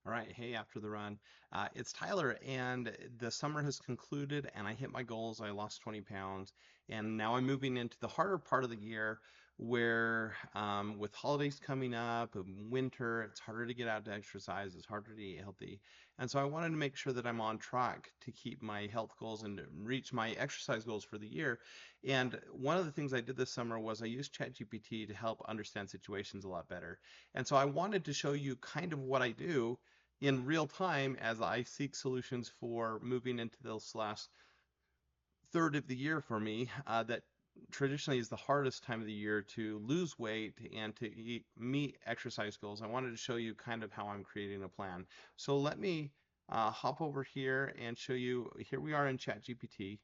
All right, hey, after the run. It's Tyler, and the summer has concluded, and I hit my goals. I lost 20 pounds, and now I'm moving into the harder part of the year where, with holidays coming up, winter, it's harder to get out to exercise, it's harder to eat healthy. And so I wanted to make sure that I'm on track to keep my health goals and to reach my exercise goals for the year. And one of the things I did this summer was I used ChatGPT to help understand situations a lot better. And so I wanted to show you kind of what I do in real time as I seek solutions for moving into this last third of the year for me, that traditionally is the hardest time of the year to lose weight and to meet exercise goals. I wanted to show you kind of how I'm creating a plan. So let me hop over here and show you. Here we are in ChatGPT.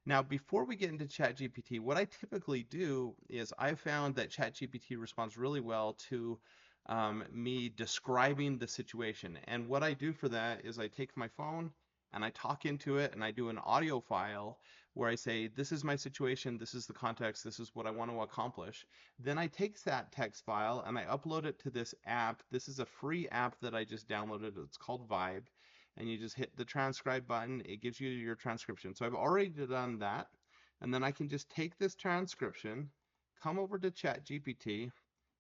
Now, before we get into ChatGPT, what I typically do is I've found that ChatGPT responds really well to me describing the situation. And what I do for that is I take my phone and I talk into it and I do an audio file where I say, this is my situation, this is the context, this is what I want to accomplish. Then I take that text file and I upload it to this app. This is a free app that I just downloaded. It's called Vibe. And you just hit the transcribe button, it gives you your transcription. So I've already done that. And then I can just take this transcription, come over to ChatGPT,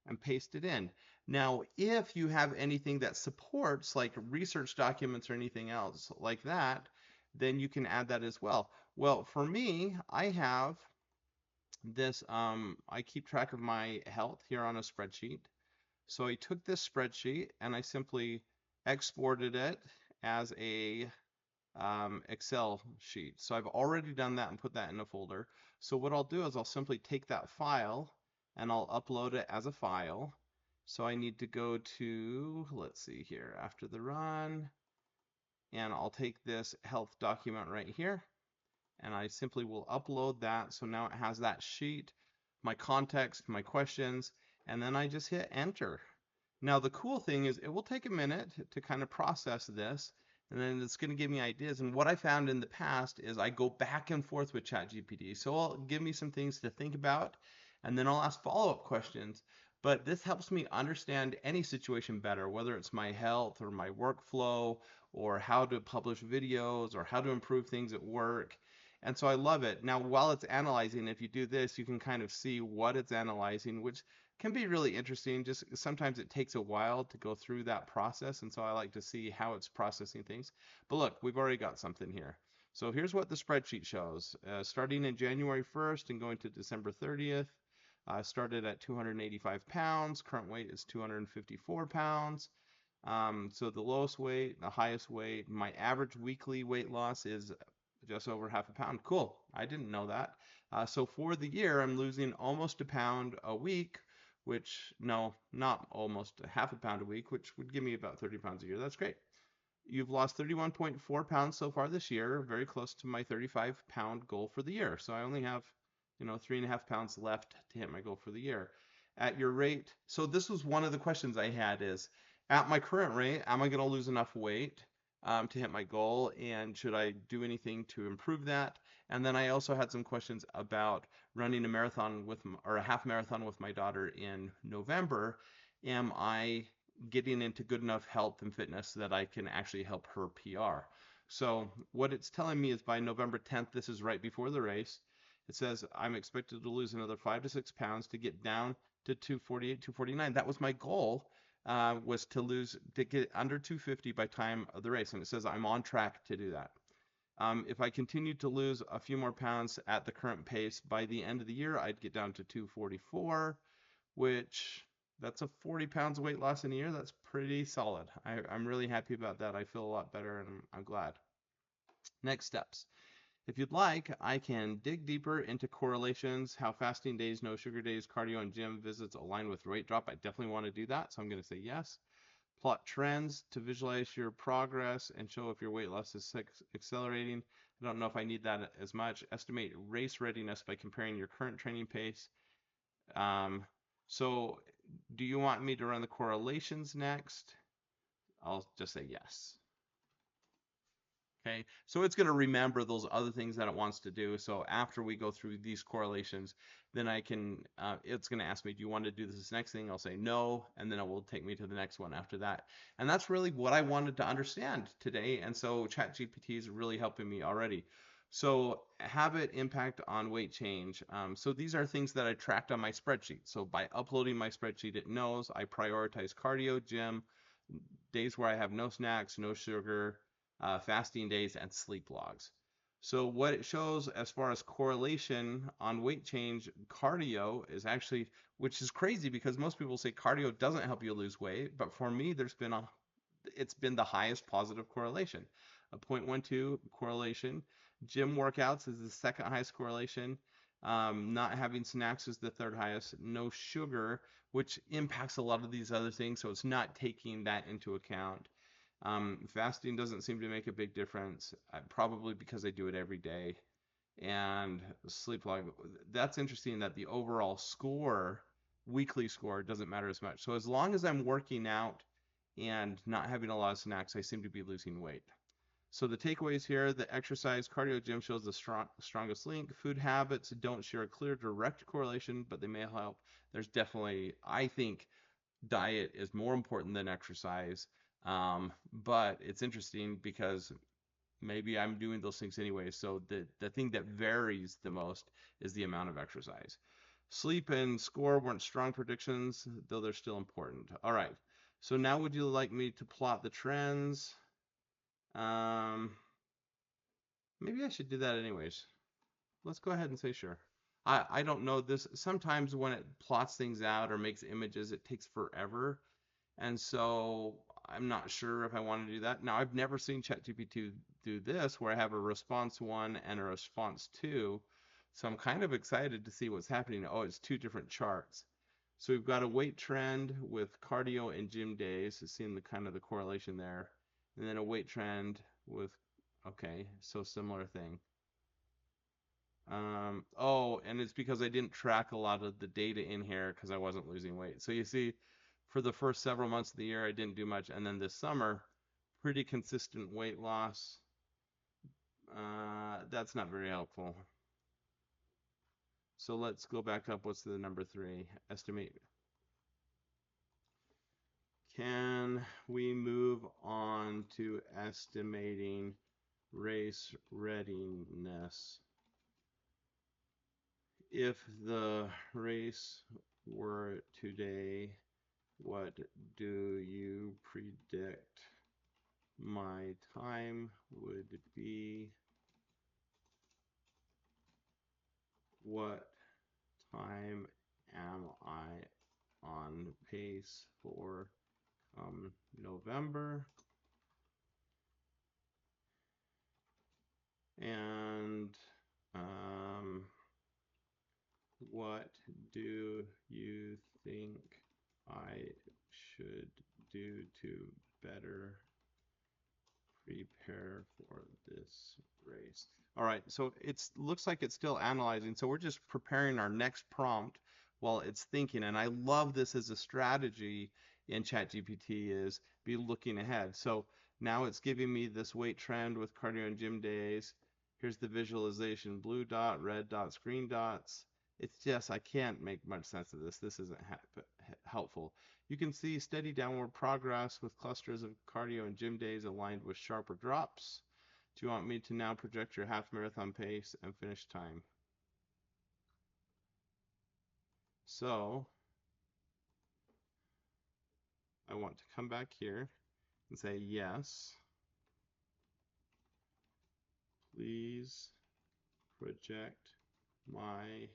and paste it in. Now, if you have anything that supports like research documents or anything else like that, then you can add that as well. Well, for me, I have this, I keep track of my health here on a spreadsheet. So I took this spreadsheet and I simply exported it as a Excel sheet. So I've already done that and put that in a folder. So what I'll do is I'll simply take that file and I'll upload it as a file. So I need to go to, let's see here, after the run, and I'll take this health document right here and I simply will upload that. So now it has that sheet, my context, my questions, and then I just hit enter. Now the cool thing is it will take a minute to kind of process this, and then it's going to give me ideas. And what I found in the past is I go back and forth with ChatGPT. So it'll give me some things to think about, and then I'll ask follow-up questions. But this helps me understand any situation better, whether it's my health or my workflow or how to publish videos or how to improve things at work. And so I love it. Now, while it's analyzing, if you do this, you can kind of see what it's analyzing, which can be really interesting. Just sometimes it takes a while to go through that process. And so I like to see how it's processing things. But look, we've already got something here. So here's what the spreadsheet shows. Starting in January 1st and going to December 30th, started at 285 pounds. Current weight is 254 pounds. So the lowest weight, the highest weight, my average weekly weight loss is just over half a pound. Cool. I didn't know that. So for the year, I'm losing almost a pound a week, which, no, not almost a half a pound a week, which would give me about 30 pounds a year. That's great. You've lost 31.4 pounds so far this year, very close to my 35-pound goal for the year. So I only have, 3.5 pounds left to hit my goal for the year. At your rate, so this was one of the questions I had is, at my current rate, am I going to lose enough weight to hit my goal? And should I do anything to improve that? And then I also had some questions about running a marathon or a half marathon with my daughter in November. Am I getting into good enough health and fitness so that I can actually help her PR? So what it's telling me is by November 10th, this is right before the race. It says I'm expected to lose another 5 to 6 pounds to get down to 248, 249. That was my goal, was to get under 250 by time of the race, and it says I'm on track to do that. If I continue to lose a few more pounds at the current pace, by the end of the year, I'd get down to 244, which that's a 40 pounds of weight loss in a year. That's pretty solid. I'm really happy about that. I feel a lot better and I'm glad. Next steps. If you'd like, I can dig deeper into correlations, how fasting days, no sugar days, cardio, and gym visits align with weight drop. I definitely want to do that, so I'm going to say yes. Plot trends to visualize your progress and show if your weight loss is accelerating. I don't know if I need that as much. Estimate race readiness by comparing your current training pace. So do you want me to run the correlations next? I'll just say yes. Okay, so it's going to remember those other things that it wants to do. So after we go through these correlations, then it's going to ask me, do you want to do this next thing? I'll say no, and then it will take me to the next one after that. And that's really what I wanted to understand today. And so ChatGPT is really helping me already. So habit impact on weight change. So these are things that I tracked on my spreadsheet. So by uploading my spreadsheet, it knows I prioritize cardio, gym, days where I have no snacks, no sugar, fasting days, and sleep logs. So what it shows as far as correlation on weight change, cardio is actually, which is crazy because most people say cardio doesn't help you lose weight, but for me, it's been the highest positive correlation. A 0.12 correlation. Gym workouts is the second highest correlation. Not having snacks is the third highest. No sugar, which impacts a lot of these other things, so it's not taking that into account. Fasting doesn't seem to make a big difference, probably because I do it every day. And sleep log, that's interesting that the overall score, weekly score, doesn't matter as much. So as long as I'm working out and not having a lot of snacks, I seem to be losing weight. So the takeaways here, the exercise, cardio, gym shows the strongest link. Food habits don't share a clear direct correlation, but they may help. There's definitely, I think, diet is more important than exercise. But it's interesting because maybe I'm doing those things anyway. So the thing that varies the most is the amount of exercise. Sleep and score weren't strong predictions, though they're still important. All right. So now would you like me to plot the trends? Um, Maybe I should do that anyways. Let's go ahead and say sure. I don't know this. Sometimes when it plots things out or makes images, it takes forever. And so I'm not sure if I want to do that. Now, I've never seen ChatGPT do this where I have a response one and a response two. So I'm kind of excited to see what's happening. Oh, it's two different charts. So we've got a weight trend with cardio and gym days, so seeing the kind of the correlation there. And then a weight trend with, okay, so similar thing. Oh, and it's because I didn't track a lot of the data in here because I wasn't losing weight. So you see, for the first several months of the year, I didn't do much. And then this summer, pretty consistent weight loss. That's not very helpful. So let's go back up. What's the number three? Estimate. Can we move on to estimating race readiness? If the race were today, what do you predict my time would be? What time am I on pace for November? And what do you think I should do to better prepare for this race? All right, so it looks like it's still analyzing. So we're just preparing our next prompt while it's thinking. And I love this as a strategy in ChatGPT is be looking ahead. So now it's giving me this weight trend with cardio and gym days. Here's the visualization, blue dot, red dots, green dots. It's just, I can't make much sense of this. This isn't helpful. You can see steady downward progress with clusters of cardio and gym days aligned with sharper drops. Do you want me to now project your half marathon pace and finish time? So I want to come back here and say, yes, please project my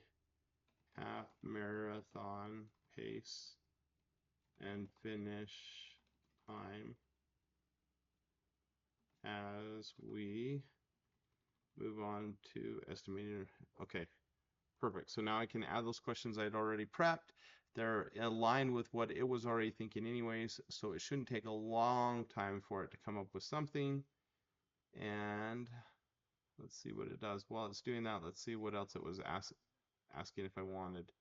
half marathon pace and finish time as we move on to estimating. Okay, perfect. So now I can add those questions I'd already prepped. They're aligned with what it was already thinking anyways, so it shouldn't take a long time for it to come up with something. And let's see what it does. While it's doing that, let's see what else it was asking if I wanted.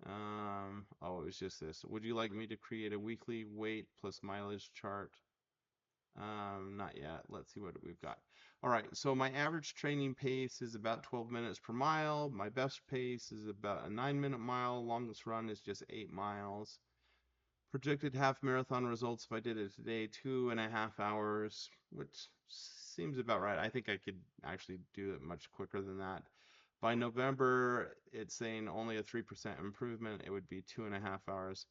Oh, it was just this. Would you like me to create a weekly weight plus mileage chart? Not yet. Let's see what we've got. All right, so my average training pace is about 12 minutes per mile. My best pace is about a 9-minute mile. Longest run is just 8 miles. Projected half marathon results if I did it today, 2.5 hours, which seems about right. I think I could actually do it much quicker than that. By November, it's saying only a 3% improvement. It would be 2.5 hours.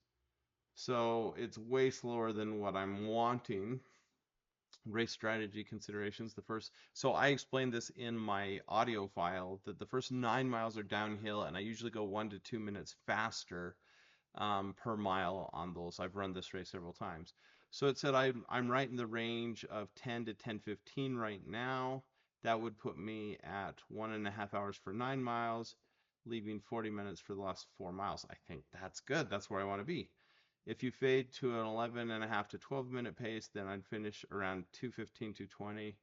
So it's way slower than what I'm wanting. Race strategy considerations. So I explained this in my audio file that the first 9 miles are downhill, and I usually go 1 to 2 minutes faster per mile on those. I've run this race several times. So it said I'm right in the range of 10 to 10:15 right now. That would put me at 1.5 hours for 9 miles, leaving 40 minutes for the last 4 miles. I think that's good. That's where I want to be. If you fade to an 11.5 to 12-minute pace, then I'd finish around 2:15, 2:20.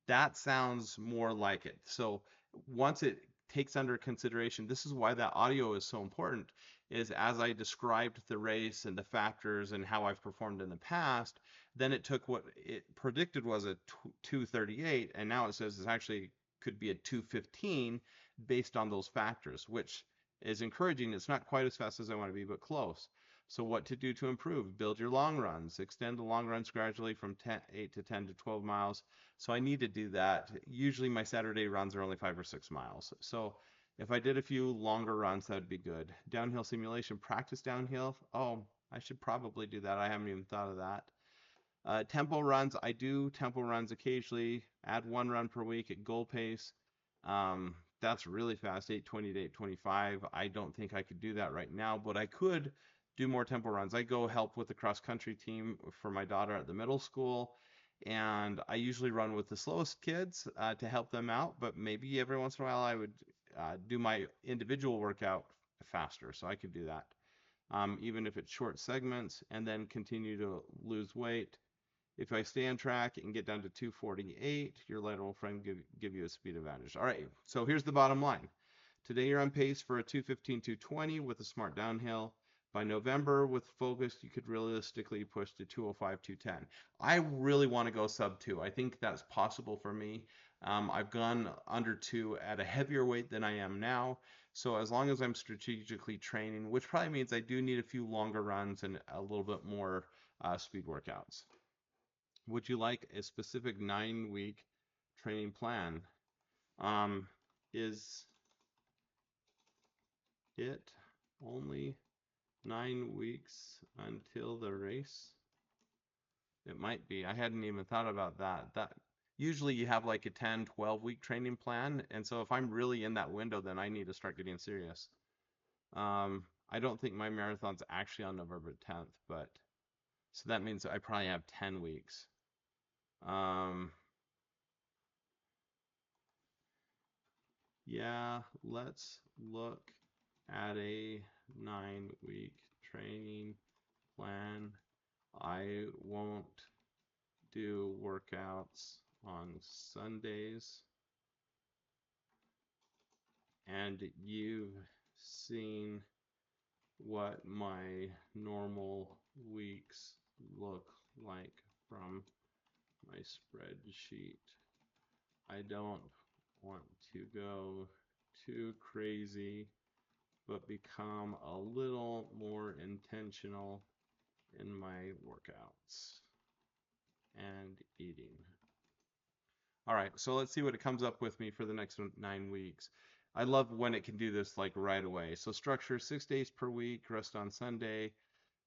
That sounds more like it. So once it takes under consideration, this is why that audio is so important, is as I described the race and the factors and how I've performed in the past, then it took what it predicted was a 2:38, and now it says it actually could be a 2:15 based on those factors, which is encouraging. It's not quite as fast as I want to be, but close. So what to do to improve? Build your long runs. Extend the long runs gradually from 8 to 10 to 12 miles. So I need to do that. Usually my Saturday runs are only 5 or 6 miles. So if I did a few longer runs, that would be good. Downhill simulation, practice downhill. Oh, I should probably do that. I haven't even thought of that. Tempo runs, I do tempo runs occasionally. Add 1 run per week at goal pace. That's really fast, 8:20 to 8:25. I don't think I could do that right now, but I could do more tempo runs. I go help with the cross country team for my daughter at the middle school, and I usually run with the slowest kids to help them out, but maybe every once in a while I would do my individual workout faster, so I could do that. Even if it's short segments, and then continue to lose weight. If I stay on track and get down to 2:48, your lateral frame give you a speed advantage. All right, so here's the bottom line. Today you're on pace for a 2:15, 2:20 with a smart downhill. By November, with focus, you could realistically push to 2:05, 2:10. I really want to go sub 2. I think that's possible for me. I've gone under 2 at a heavier weight than I am now. So as long as I'm strategically training, which probably means I do need a few longer runs and a little bit more speed workouts. Would you like a specific 9-week training plan? Is it only 9 weeks until the race? It might be. I hadn't even thought about that. That usually you have like a 10, 12-week training plan, and so if I'm really in that window, then I need to start getting serious. I don't think my marathon's actually on November 10th, but so that means I probably have 10 weeks. Um, yeah, let's look at a 9-week training plan. I won't do workouts on Sundays, and you've seen what my normal weeks look like from my spreadsheet. I don't want to go too crazy, but become a little more intentional in my workouts and eating. All right, so let's see what it comes up with me for the next 9 weeks. I love when it can do this like right away. So structure 6 days per week, rest on Sunday,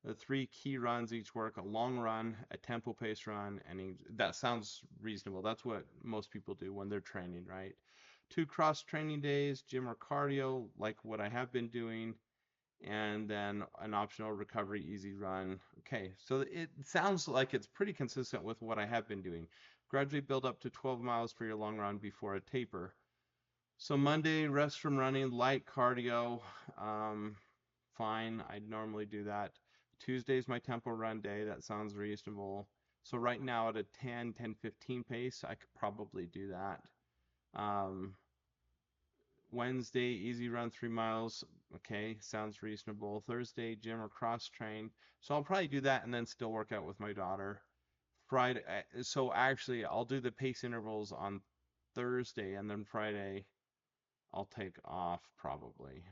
the 3 key runs each work, a long run, a tempo pace run, and that sounds reasonable. That's what most people do when they're training, right? 2 cross training days, gym or cardio, like what I have been doing, and then an optional recovery easy run. Okay, so it sounds like it's pretty consistent with what I have been doing. Gradually build up to 12 miles for your long run before a taper. So Monday, rest from running, light cardio. Fine, I'd normally do that. Tuesday's my tempo run day. That sounds reasonable. So right now at a 10, 10, 15 pace, I could probably do that. Wednesday, easy run 3 miles. Okay, sounds reasonable. Thursday, gym or cross train. So I'll probably do that and then still work out with my daughter. Friday. So actually, I'll do the pace intervals on Thursday, and then Friday I'll take off probably.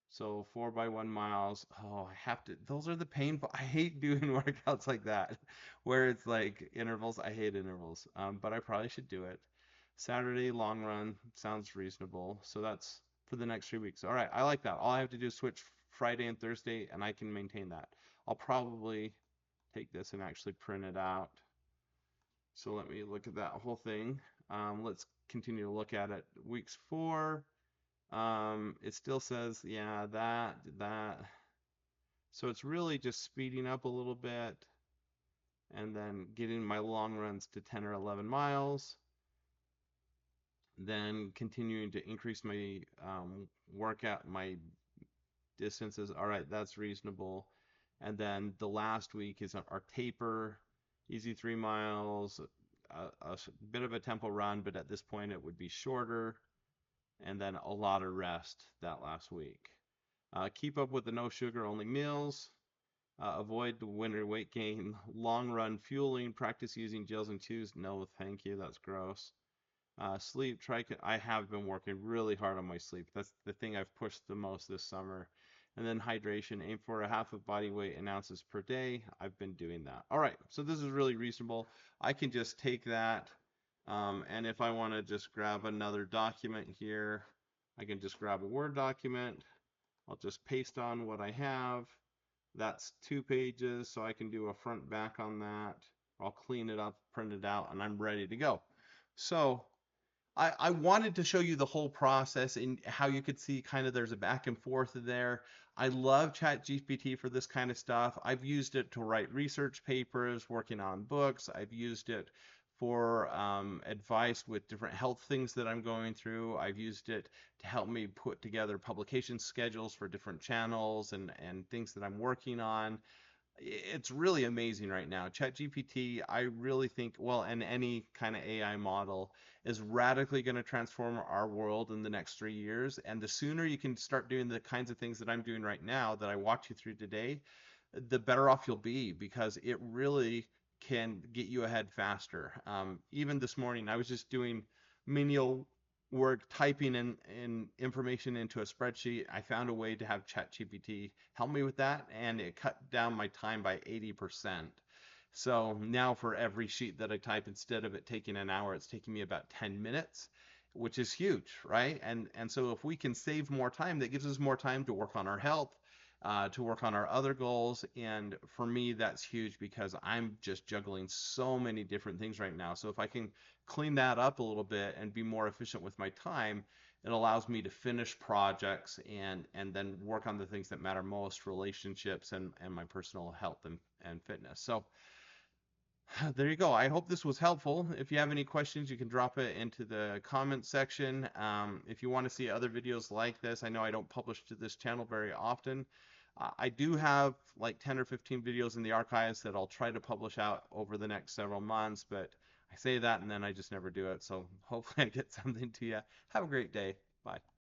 So 4 by 1 miles. Oh, I have to. Those are the painful. I hate doing workouts like that, where it's like intervals. I hate intervals. But I probably should do it. Saturday long run sounds reasonable. So that's for the next 3 weeks. All right, I like that. All I have to do is switch Friday and Thursday, and I can maintain that. I'll probably take this and actually print it out. So let me look at that whole thing. Let's continue to look at it. Weeks 4. It still says, yeah, that. So it's really just speeding up a little bit and then getting my long runs to 10 or 11 miles, then continuing to increase my workout, my distances. All right, that's reasonable. And then the last week is our taper, easy 3 miles, a bit of a tempo run, but at this point it would be shorter, and then a lot of rest that last week. Keep up with the no sugar only meals. Avoid the winter weight gain. Long run fueling. Practice using gels and chews. No, thank you. That's gross. Sleep. I have been working really hard on my sleep. That's the thing I've pushed the most this summer. And then hydration. Aim for a half of body weight in ounces per day. I've been doing that. All right. So this is really reasonable. I can just take that. And if I want to just grab another document here, I can just grab a Word document. I'll just paste on what I have. That's 2 pages, so I can do a front back on that. I'll clean it up, print it out, and I'm ready to go. So I wanted to show you the whole process and how you could see kind of there's a back and forth there. I love ChatGPT for this kind of stuff. I've used it to write research papers, working on books. I've used it for advice with different health things that I'm going through. I've used it to help me put together publication schedules for different channels and things that I'm working on. It's really amazing right now. ChatGPT, I really think, well, and any kind of AI model is radically going to transform our world in the next 3 years. And the sooner you can start doing the kinds of things that I'm doing right now that I walked you through today, the better off you'll be because it really can get you ahead faster. Even this morning, I was just doing menial work, typing in information into a spreadsheet. I found a way to have ChatGPT help me with that, and it cut down my time by 80%. So now for every sheet that I type, instead of it taking an hour, it's taking me about 10 minutes, which is huge, right? And so if we can save more time, that gives us more time to work on our health, to work on our other goals. And for me, that's huge because I'm just juggling so many different things right now. So if I can clean that up a little bit and be more efficient with my time, it allows me to finish projects and then work on the things that matter most, relationships and my personal health and fitness. So there you go. I hope this was helpful. If you have any questions, you can drop it into the comment section. If you want to see other videos like this, I know I don't publish to this channel very often. I do have like 10 or 15 videos in the archives that I'll try to publish out over the next several months, but I say that and then I just never do it. So hopefully I get something to you. Have a great day. Bye.